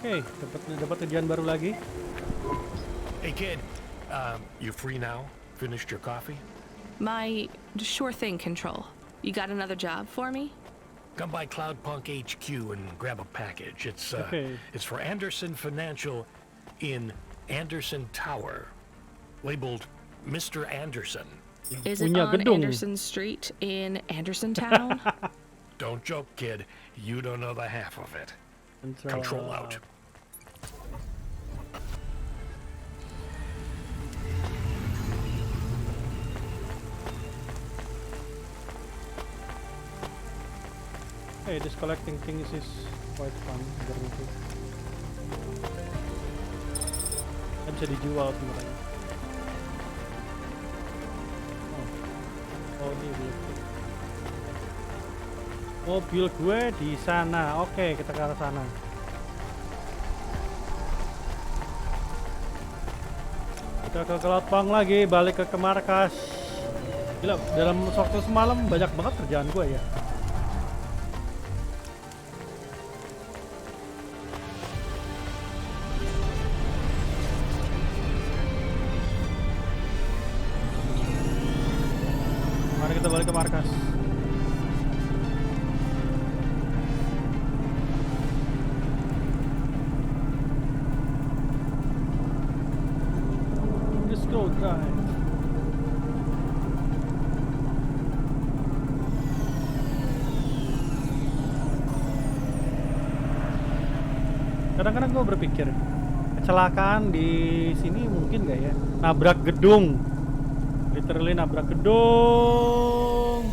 Oke, dapat kerjaan baru lagi. Hey kid, you free now? Finished your coffee? Sure thing, Control. You got another job for me? Come by Cloudpunk HQ and grab a package. It's for Anderson Financial in Anderson Tower, labeled Mr. Anderson. Is it on Anderson Street in Anderson Town? Don't joke, kid. You don't know the half of it. Control out. Hey, this collecting things is quite fun. Kan bisa dijual sebenarnya. Oh ini mobil gue di sana. Oke, kita ke arah sana. Kita ke Cloudpunk lagi, balik ke markas. Gila, dalam waktu semalam banyak banget kerjaan gue ya. Mari kita balik ke markas. Let's go drive. Kadang-kadang gue berpikir kecelakaan di sini mungkin gak ya? Nabrak gedung. Literally nabrak gedung.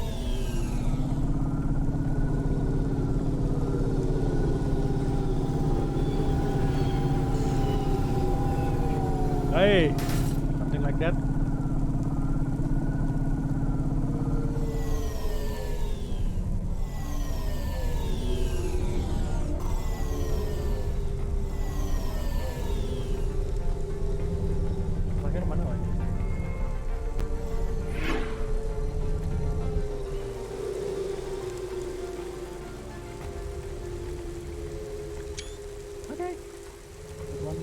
Hey, something like that. Terakhir mana lagi? Okay. Good one.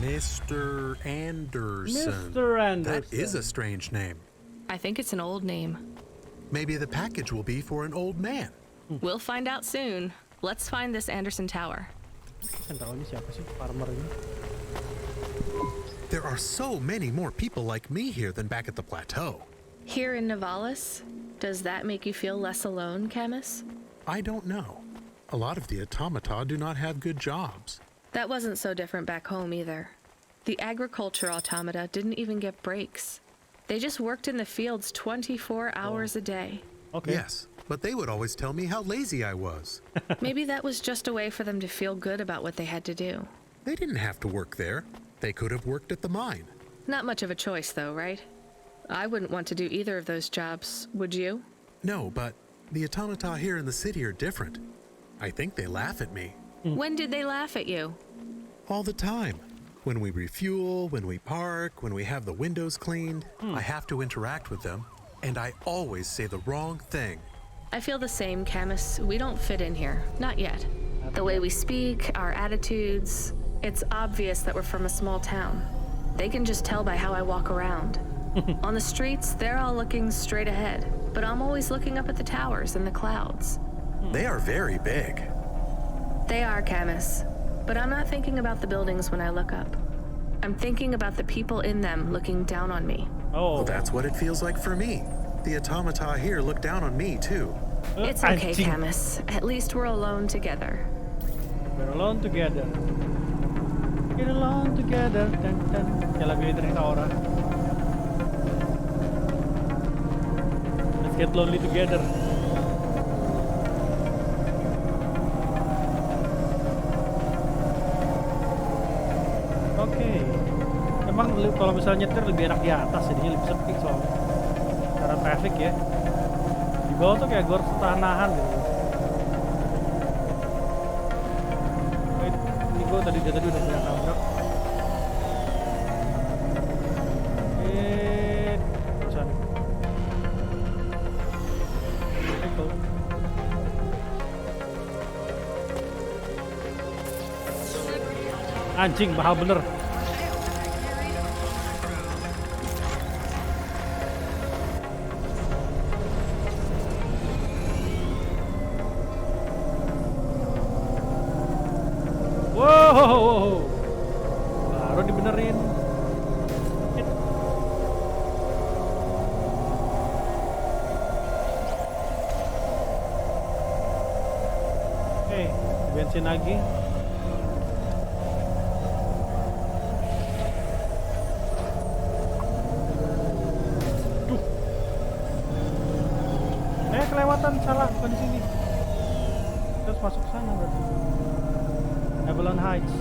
Mr. Anderson. Mr. Anderson. That is a strange name. I think it's an old name. Maybe the package will be for an old man. We'll find out soon. Let's find this Anderson Tower. Tahu ini siapa sih farmer ini? There are so many more people like me here than back at the plateau. Here in Navalis? Does that make you feel less alone, Camus? I don't know. A lot of the automata do not have good jobs. That wasn't so different back home either. The agriculture automata didn't even get breaks. They just worked in the fields 24 hours a day. Okay. Yes, but they would always tell me how lazy I was. Maybe that was just a way for them to feel good about what they had to do. They didn't have to work there. They could have worked at the mine. Not much of a choice, though, right? I wouldn't want to do either of those jobs, would you? No, but the automata here in the city are different. I think they laugh at me. When did they laugh at you? All the time. When we refuel, when we park, when we have the windows cleaned, I have to interact with them, and I always say the wrong thing. I feel the same, Camus. We don't fit in here. Not yet. The way we speak, our attitudes, it's obvious that we're from a small town. They can just tell by how I walk around. On the streets, they're all looking straight ahead, but I'm always looking up at the towers and the clouds. They are very big. They are, Camus. But I'm not thinking about the buildings when I look up. I'm thinking about the people in them looking down on me. Well, that's what it feels like for me. The automata here look down on me, too. It's okay, Camus. At least we're alone together. We're alone together. Get alone together. Dun, dun. Kayak lagu Rita Ora. Let's get lonely together. Oke. Emang kalau misalnya nyetir lebih enak di atas, jadinya lebih sepi soalnya. Karena traffic ya. Di bawah tuh kayak gue harus tahan-tahan gitu. Ini gue tadi udah punya nabrak. Terusan. Anjing, mahal bener. Wow, baru dibenerin. Oke, bensin lagi. Duh, kelewatan, salah, bukan di sini. Terus masuk ke sana berarti. Avalon Heights.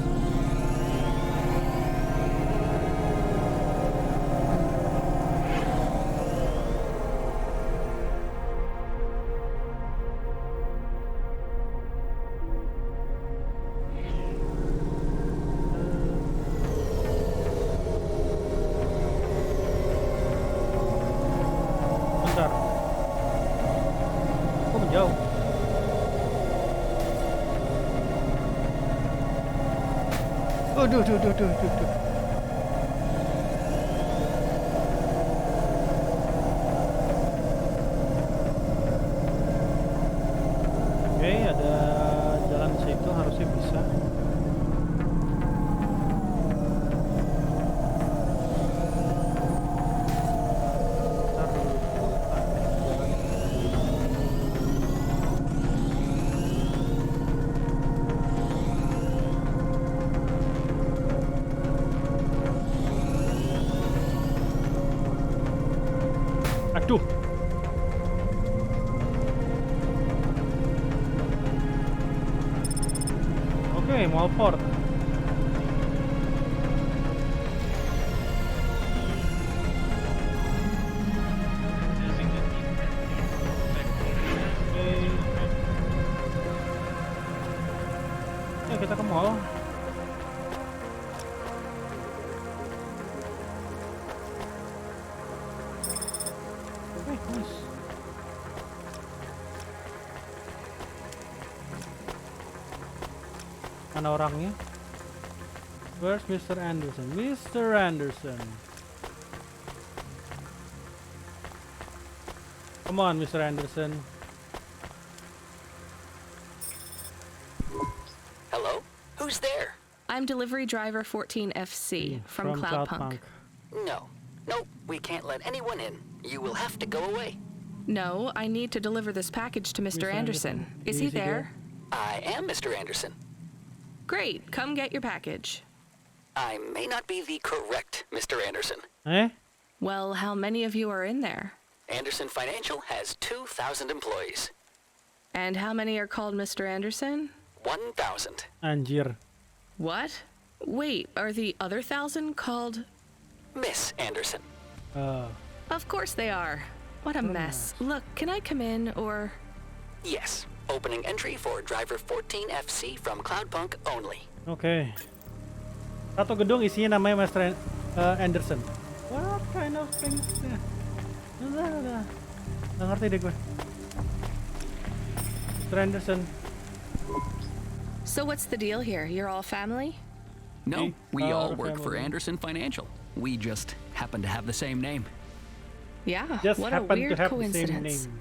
Bentar. Kok menjauh? Aduh. Oke, ada jalan situ harusnya bisa. Ntar dulu. Aduh. Oke, mall port. Oke, kita ke mall. Nice. Mana orangnya? Where's Mr. Anderson? Mr. Anderson. Come on, Mr. Anderson. Hello? Who's there? I'm delivery driver 14FC from Cloudpunk. No. Nope, we can't let anyone in. You will have to go away. No, I need to deliver this package to Mr. Anderson. Is he there? I am Mr. Anderson. Great, come get your package. I may not be the correct Mr. Anderson. Eh? Well, how many of you are in there? Anderson Financial has 2,000 employees. And how many are called Mr. Anderson? 1,000. Anjir. What? Wait, are the other 1,000 called? Miss Anderson. Of course they are. What a mess. Look, can I come in, or? Yes. Opening entry for driver 14FC from Cloudpunk only. Oke. Satu gedung isinya namanya Mr. Anderson. What kind of things? Nggak ngerti deh gue. Mr. Anderson. So what's the deal here? You're all family? No, we all Our work for family. Anderson Financial. We just happen to have the same name. Yeah, Just what a happen weird to have the coincidence. same name.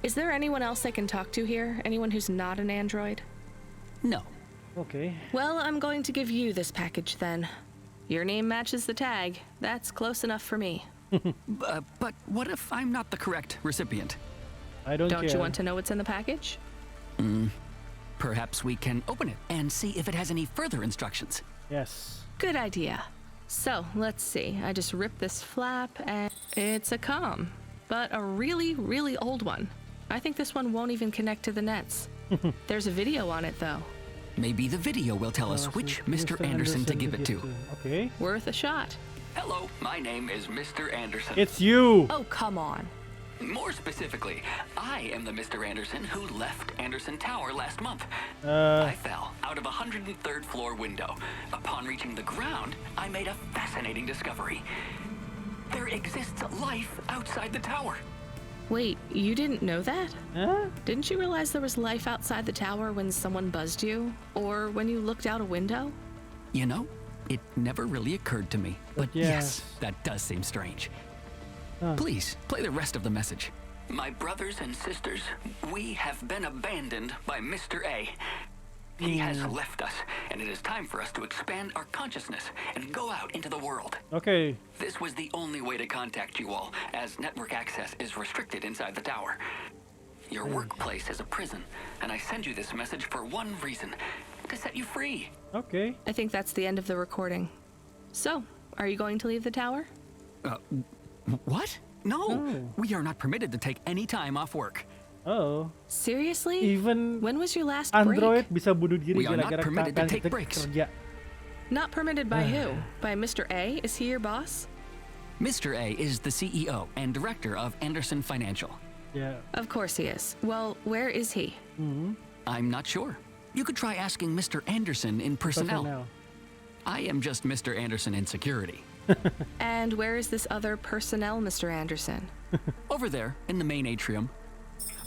Is there anyone else I can talk to here? Anyone who's not an android? No. Oke. Well, I'm going to give you this package then. Your name matches the tag. That's close enough for me. But what if I'm not the correct recipient? I don't Don't care. you want to know what's in the package? Perhaps we can open it and see if it has any further instructions. Yes. Good idea. So, let's see. I just ripped this flap and it's a comm, but a really, really old one. I think this one won't even connect to the nets. There's a video on it though. Maybe the video will tell us which Mr. Anderson to give it to. Okay. Worth a shot. Hello, my name is Mr. Anderson. It's you. Oh, come on. More specifically, I am the Mr. Anderson who left Anderson Tower last month. Uh, I fell out of a 103rd floor window. Upon reaching the ground, I made a fascinating discovery. There exists life outside the tower. Wait, you didn't know that? Huh? Didn't you realize there was life outside the tower when someone buzzed you? Or when you looked out a window? You know, It never really occurred to me, but yes, that does seem strange. Please, play the rest of the message. My brothers and sisters, we have been abandoned by Mr. A. He has left us, and it is time for us to expand our consciousness and go out into the world. Okay. This was the only way to contact you all, as network access is restricted inside the tower. Your workplace is a prison, and I send you this message for one reason, to set you free. Okay. I think that's the end of the recording. So, are you going to leave the tower? What? No, we are not permitted to take any time off work. Oh. Seriously? Even when was your last Android break? bisa bunuh diri We are not gara-gara permitted to kalian take breaks. kerja. Not permitted by who? By Mr. A? Is he your boss? Mr. A is the CEO and director of Anderson Financial. Yeah. Of course he is. Well, where is he? I'm not sure. You could try asking Mr. Anderson in personnel. I am just Mr. Anderson in security. And where is this other personnel, Mr. Anderson? Over there, in the main atrium.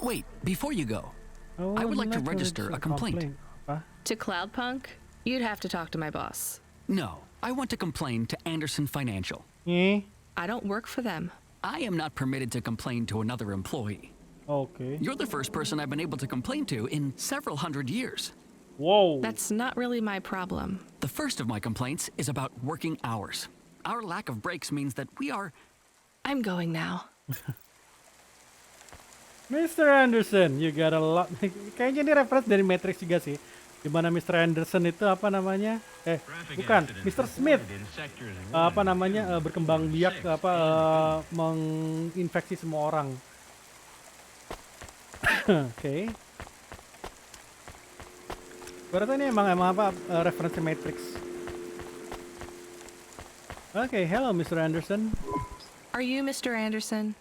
Wait, before you go, Oh, I would like to not register a complaint. Apa? To Cloudpunk? You'd have to talk to my boss. No, I want to complain to Anderson Financial. I don't work for them. I am not permitted to complain to another employee. Okay. You're the first person I've been able to complain to in several hundred years. Wow. That's not really my problem. The first of my complaints is about working hours. Our lack of breaks means that we are... I'm going now. Mr. Anderson, you got a lot. Kayaknya ini reference dari Matrix juga sih. Dimana Mr. Anderson itu apa namanya? Bukan, Mr. Smith. Apa namanya? Berkembang biak menginfeksi semua orang. Oke. Berarti ini emang apa referensi Matrix. Okay, hello Mr. Anderson. Are you Mr. Anderson?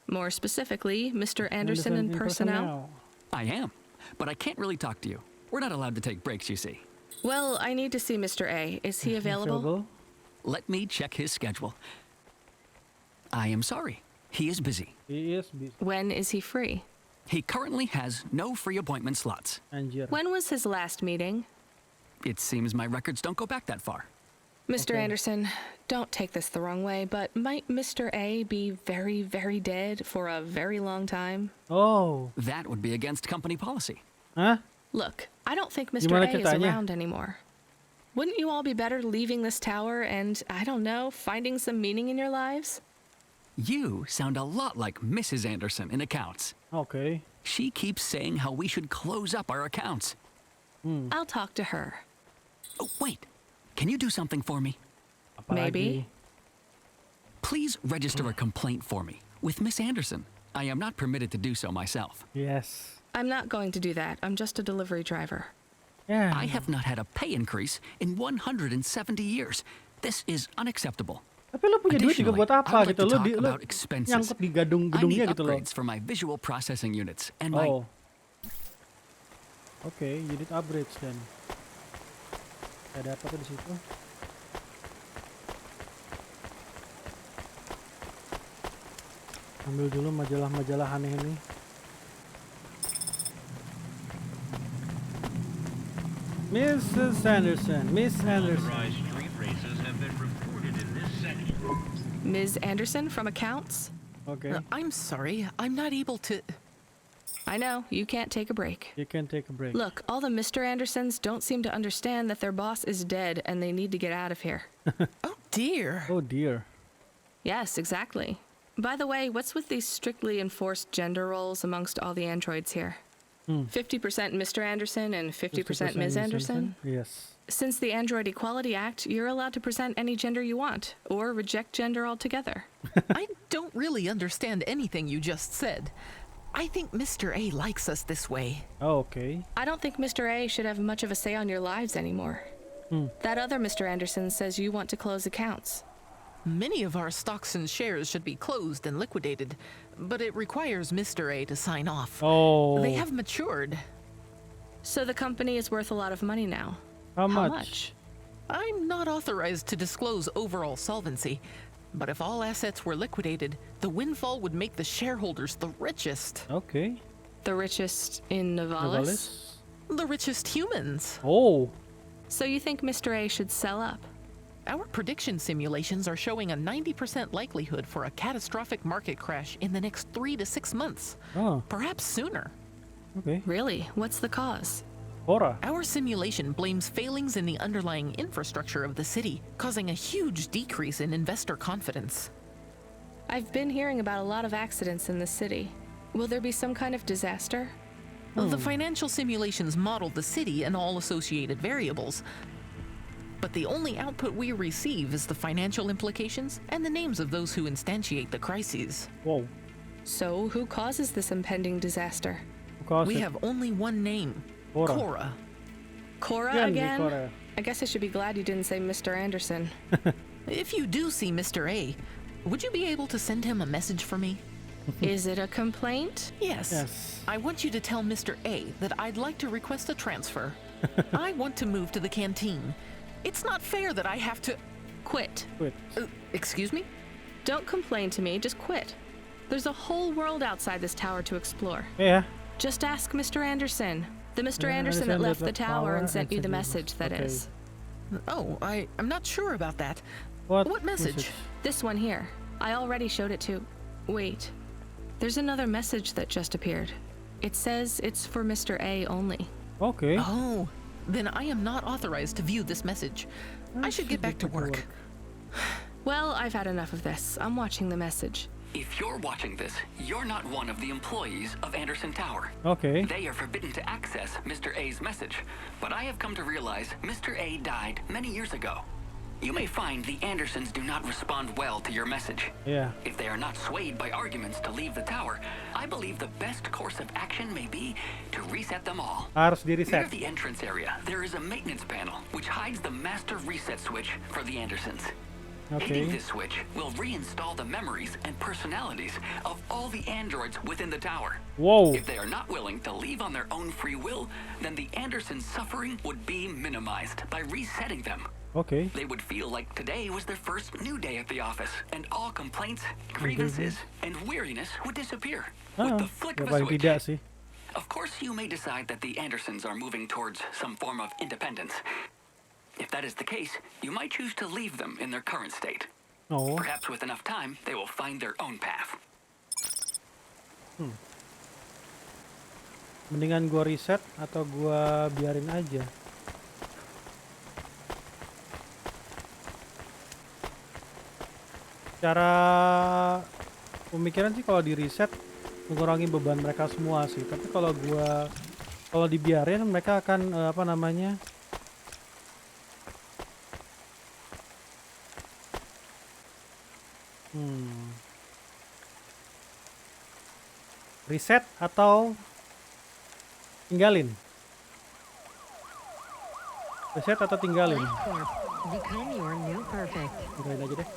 More specifically, Mr. Anderson in personnel? I am, but I can't really talk to you. We're not allowed to take breaks, you see. Well, I need to see Mr. A. Is he available? Let me check his schedule. I am sorry. He is busy. He is busy. When is he free? He currently has no free appointment slots. Anjir. When was his last meeting? It seems my records don't go back that far. Mr. Okay. Anderson, don't take this the wrong way, but might Mr. A be very, very dead for a very long time? Oh. That would be against company policy. Hah? Look, I don't think Mr. Gimana A is ceritanya? around anymore. Wouldn't you all be better leaving this tower and, I don't know, finding some meaning in your lives? You sound a lot like Mrs. Anderson in accounts. Okay. She keeps saying how we should close up our accounts. I'll talk to her. Oh, wait. Can you do something for me? Apa Maybe. lagi? Please register a complaint for me with Miss Anderson. I am not permitted to do so myself. Yes. I'm not going to do that. I'm just a delivery driver. Yeah. I have not had a pay increase in 170 years. This is unacceptable. Tapi lo punya duit juga Additionally, buat I apa would like gitu? to Lo talk di lo about expenses. nyangkut di I need gedung-gedungnya gitu loh. upgrades for my visual processing units and my... Oh. Okay, you need upgrades then. Ada apa tuh di situ? Ambil dulu majalah-majalah aneh ini. Mrs. Anderson, Miss Anderson. Unauthorized street races have been reported in this section. Ms. Anderson from accounts? Okay, I'm sorry, I'm not able to. I know, you can't take a break. you can take a break. Look, all the Mr. Andersons don't seem to understand that their boss is dead and they need to get out of here. Oh dear. Oh dear. Yes, exactly. By the way, what's with these strictly enforced gender roles amongst all the androids here? 50% Mr. Anderson and 50% Ms. Anderson? Yes. Since the Android Equality Act, you're allowed to present any gender you want, or reject gender altogether. I don't really understand anything you just said. I think Mr. A likes us this way. Oh, okay. I don't think Mr. A should have much of a say on your lives anymore. That other Mr. Anderson says you want to close accounts. Many of our stocks and shares should be closed and liquidated, but it requires Mr. A to sign off. Oh. They have matured. So the company is worth a lot of money now. How How much? much? I'm not authorized to disclose overall solvency, but if all assets were liquidated, the windfall would make the shareholders the richest. Okay. The richest in Novalis? Novalis? The richest humans. Oh. So you think Mr. A should sell up? Our prediction simulations are showing a 90% likelihood for a catastrophic market crash in the next 3 to 6 months. Oh, Perhaps sooner. okay. Really? What's the cause? Hora. Our simulation blames failings in the underlying infrastructure of the city, causing a huge decrease in investor confidence. I've been hearing about a lot of accidents in the city. Will there be some kind of disaster? The financial simulations model the city and all associated variables, but the only output we receive is the financial implications and the names of those who instantiate the crises. Wow. So, who causes this impending disaster? We have only one name, Cora. Cora. Cora Yan, again? Cora. I guess I should be glad you didn't say Mr. Anderson. If you do see Mr. A, would you be able to send him a message for me? Is it a complaint? Yes. Yes. I want you to tell Mr. A that I'd like to request a transfer. I want to move to the canteen. It's not fair that I have to... Quit. Wait. Excuse me? Don't complain to me, just quit. There's a whole world outside this tower to explore. Yeah. Just ask Mr. Anderson. The Mr. Yeah, Anderson that Anderson left that the left tower power and sent and you the sent you- message, that okay. is. Oh, I'm not sure about that. What message? This one here. I already showed it to... Wait. There's another message that just appeared. It says it's for Mr. A only. Okay. Oh, then I am not authorized to view this message. I should get back to work. Well, I've had enough of this. I'm watching the message. If you're watching this, you're not one of the employees of Anderson Tower. Okay. They are forbidden to access Mr. A's message, but I have come to realize Mr. A died many years ago. You may find the Andersons do not respond well to your message. Yeah. If they are not swayed by arguments to leave the tower, I believe the best course of action may be to reset them all. Harus Near di-reset. the entrance area, there is a maintenance panel which hides the master reset switch for the Andersons. Hitting Okay. this switch will reinstall the memories and personalities of all the androids within the tower. Whoa. If they are not willing to leave on their own free will, then the Andersons' suffering would be minimized by resetting them. Okay. They would feel like today was their first new day at the office, and all complaints, grievances, and weariness would disappear with the flick ya of a paling switch. tidak sih. Of course, you may decide that the Andersons are moving towards some form of independence. If that is the case, you might choose to leave them in their current state. Oh. Perhaps with enough time, they will find their own path. Mendingan gua reset atau gua biarin aja. Cara pemikiran sih kalau di reset mengurangi beban mereka semua sih. Tapi kalau dibiarin mereka akan apa namanya? Reset atau tinggalin? Reset atau tinggalin? Become your new perfect. Tinggalin aja deh.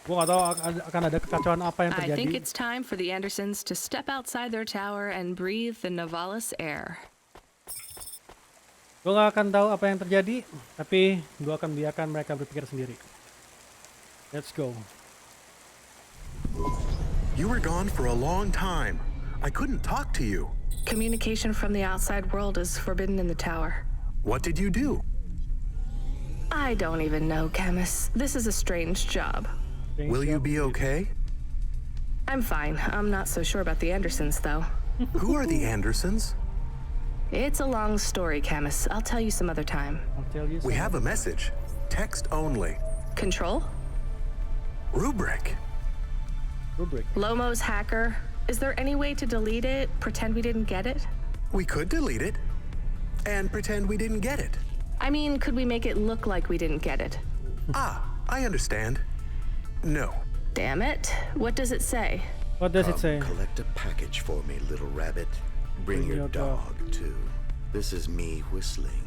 Gua gak tahu akan ada kekacauan apa yang I think terjadi. it's time for the Andersons to step outside their tower and breathe the Novalis air. Gue gak akan tahu apa yang terjadi, tapi gue akan biarkan mereka berpikir sendiri. Let's go. You were gone for a long time. I couldn't talk to you. Communication from the outside world is forbidden in the tower. What did you do? I don't even know, Camus. This is a strange job. Will you be okay? I'm fine. I'm not so sure about the Andersons, though. Who are the Andersons? It's a long story, Camus. I'll tell you some other time. I'll tell you We some- have a message. Text only. Control? Rubric. rubric. Lomo's hacker. Is there any way to delete it? Pretend we didn't get it? We could delete it and pretend we didn't get it. I mean, could we make it look like we didn't get it? Ah, I understand. No. Damn it. What does it say? What does it say? Collect a package for me, little rabbit. Bring your dog, too. This is me whistling.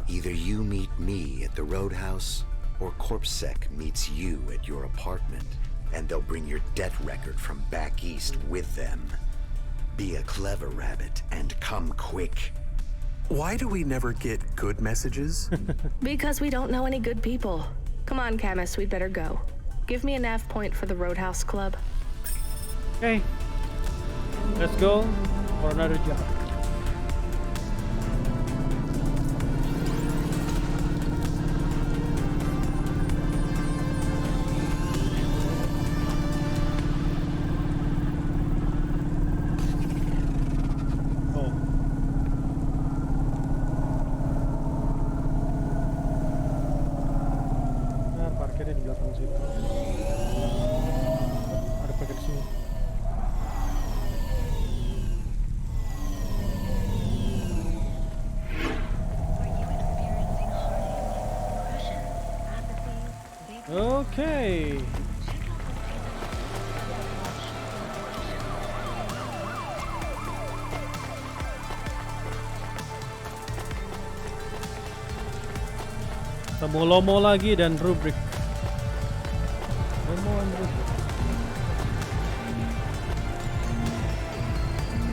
Either you meet me at the roadhouse, or CorpSec meets you at your apartment, and they'll bring your debt record from back east with them. Be a clever rabbit and come quick. Why do we never get good messages? Because we don't know any good people. Come on, Camus, we'd better go. Give me a nav point for the Roadhouse Club. Okay. Let's go for another job. Okay. Ketemu Lomo lagi dan rubrik. Lomo dan rubrik.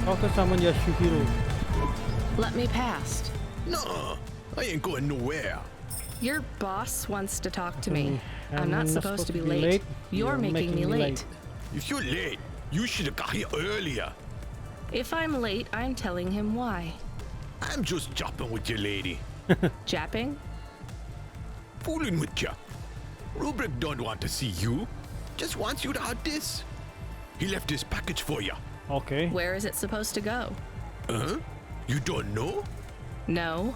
Talk to someone Yasuhiro. Let me past. No, I ain't going nowhere. Your boss wants to talk to me. I'm not supposed to be late. late. You're making me late. If you're late, you should have got here earlier. If I'm late, I'm telling him why. I'm just jopping with you, lady. Japping? Fooling with you. Rubric don't want to see you. Just wants you to have this. He left his package for you. Okay. Where is it supposed to go? Huh? You don't know? No.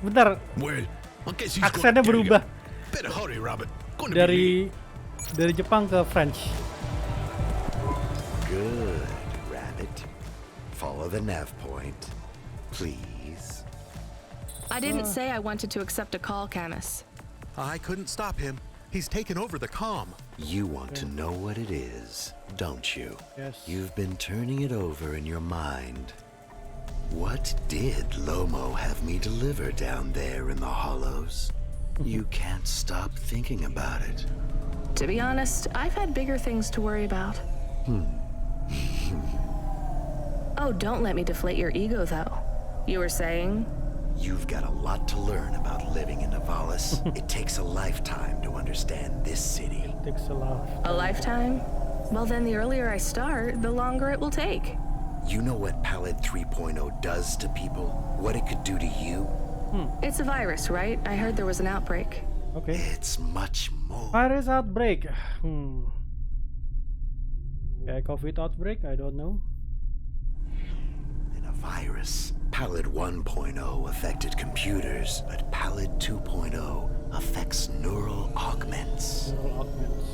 Bentar, Well, I guess he's aksennya gonna tell berubah you. Better hurry, Rabbit. Gonna be late. dari Jepang ke French. Good, Rabbit. Follow the nav point, please. I didn't say I wanted to accept a call, Camus. I couldn't stop him. He's taken over the comm. You want to know what it is, don't you? Yes. You've been turning it over in your mind. What did Lomo have me deliver down there in the hollows? You can't stop thinking about it. To be honest, I've had bigger things to worry about. Oh, don't let me deflate your ego, though. You were saying? You've got a lot to learn about living in Navalis. It takes a lifetime to understand this city. Takes a lot. A lifetime? Well, then the earlier I start, the longer it will take. You know what Pallid 3.0 does to people? What it could do to you? It's a virus, right? I heard there was an outbreak. Okay. It's much more. Virus outbreak. Okay, COVID outbreak. I don't know. Than a virus. Pallid 1.0 affected computers, but Pallid 2.0 affects neural augments. Neural augments.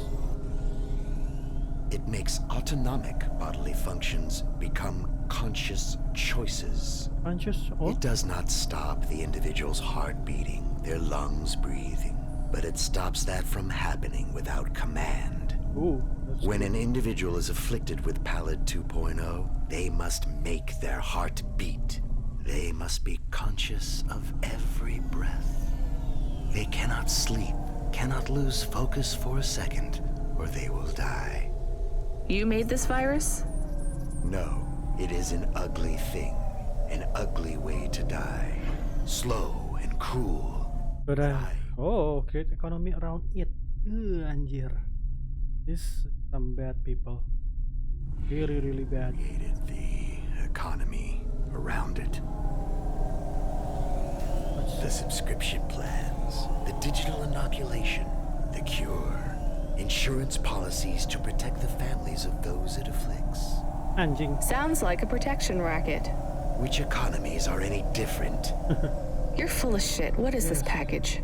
It makes autonomic bodily functions become conscious choices. Conscious? Oh? It does not stop the individual's heart beating, their lungs breathing, but it stops that from happening without command. Ooh, When an individual is afflicted with Pallid 2.0, they must make their heart beat. They must be conscious of every breath. They cannot sleep, cannot lose focus for a second, or they will die. You made this virus? No, it is an ugly thing, an ugly way to die. Slow and cruel. But create economy around it. Anjir. This some bad people. Really, really bad. Created the economy around it. The subscription plans, the digital inoculation, the cure, insurance policies to protect the families of those it afflicts. Anjing. Sounds like a protection racket. Which economies are any different? You're full of shit. What is this package?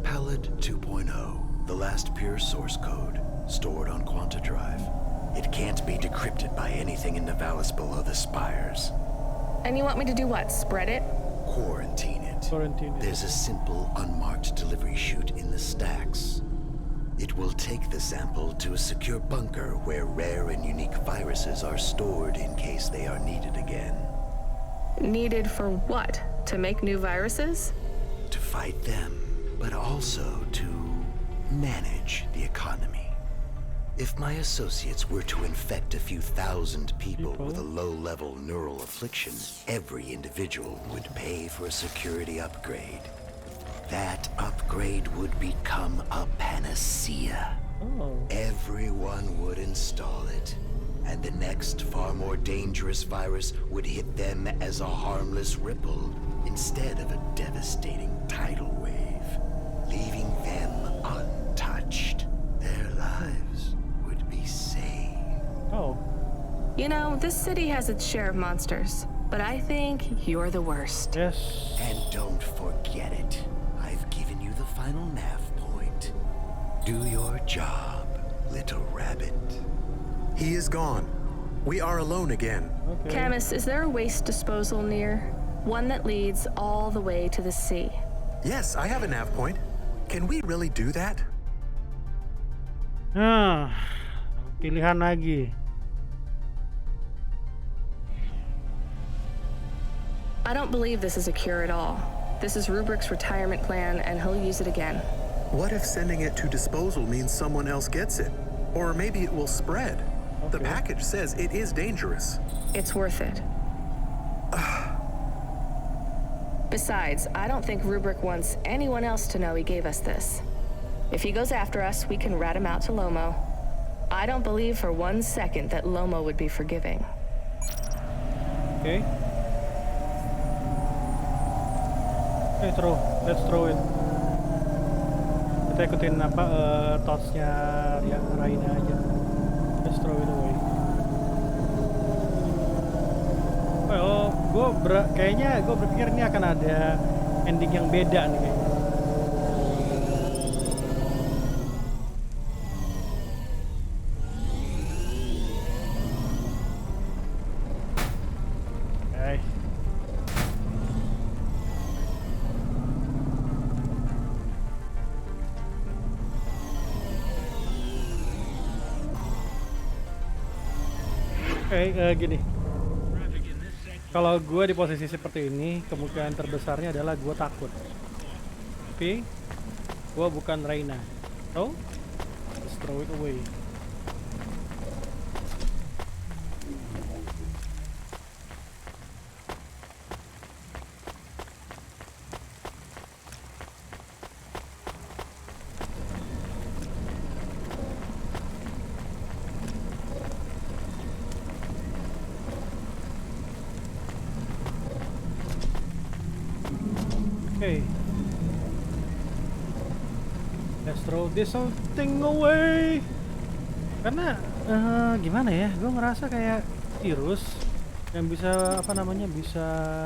Pallid 2.0, the last pure source code, stored on Quanta Drive. It can't be decrypted by anything in Navalis below the spires. And you want me to do what? Spread it? Quarantine it. Quarantine it. There's a simple, unmarked delivery chute in the stacks. It will take the sample to a secure bunker where rare and unique viruses are stored in case they are needed again. Needed for what? To make new viruses? To fight them, but also to manage the economy. If my associates were to infect a few thousand people with a low-level neural affliction, every individual would pay for a security upgrade. That upgrade would become a panacea. Everyone would install it, and the next, far more dangerous virus would hit them as a harmless ripple instead of a devastating tidal wave, leaving them untouched. Their lives would be saved. Oh. You know, this city has its share of monsters, but I think you're the worst. Yes. And don't forget it. I've given you the final nav point. Do your job, little rabbit. He is gone. We are alone again. Okay. Camus, is there a waste disposal near? One that leads all the way to the sea. Yes, I have a nav point. Can we really do that? Nah, pilihan lagi. I don't believe this is a cure at all. This is Rubrick's retirement plan, and he'll use it again. What if sending it to disposal means someone else gets it? Or maybe it will spread. The package says it is dangerous. It's worth it. Besides, I don't think Rubrick wants anyone else to know he gave us this. If he goes after us, we can rat him out to Lomo. I don't believe for 1 second that Lomo would be forgiving. Okay. Okay, let's throw it. Kita ikutin apa thoughts-nya ya Raina aja. Let's throw it away. Well, kayaknya gue berpikir ini akan ada ending yang beda nih kayaknya. Gini, kalau gue di posisi seperti ini, kemungkinan terbesarnya adalah gue takut. Tapi gue bukan Raina, so just throw it away. Okay, let's throw this whole thing away. Karena gimana ya, gue ngerasa kayak virus yang bisa apa namanya bisa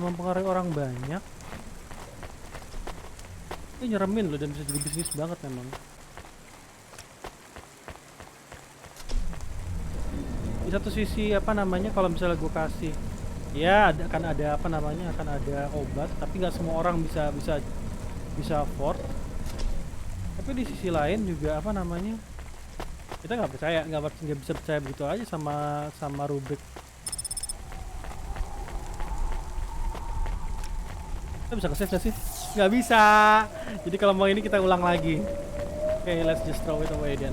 mempengaruhi orang banyak. Ini nyeremin loh dan bisa jadi bisnis banget memang. Di satu sisi apa namanya kalau misalnya gue kasih ya akan ada apa namanya akan ada obat, tapi nggak semua orang bisa afford. Tapi di sisi lain juga apa namanya kita nggak bisa percaya begitu aja sama Rubrik. Kita bisa ke-save nggak sih? Nggak bisa. Jadi kalau mau ini kita ulang lagi. Okay, let's just throw it away then.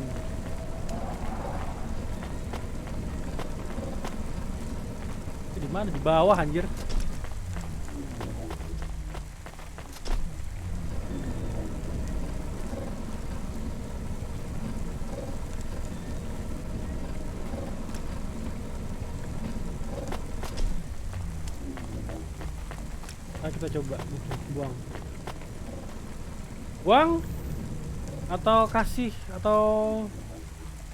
Mana di bawah anjir. Nah, kita coba buang atau kasih atau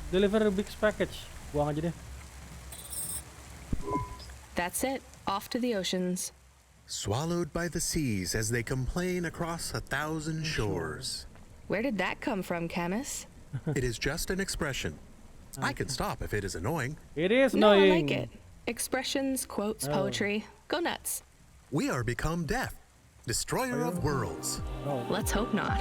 deliver big package. Buang aja deh. That's it. Off to the oceans. Swallowed by the seas as they complain across 1,000 shores. Where did that come from, Camus? It is just an expression. I can stop if it is annoying. It is No, I annoying. like it. Expressions, quotes, poetry. Go nuts. We are become death, destroyer of worlds. Let's hope not.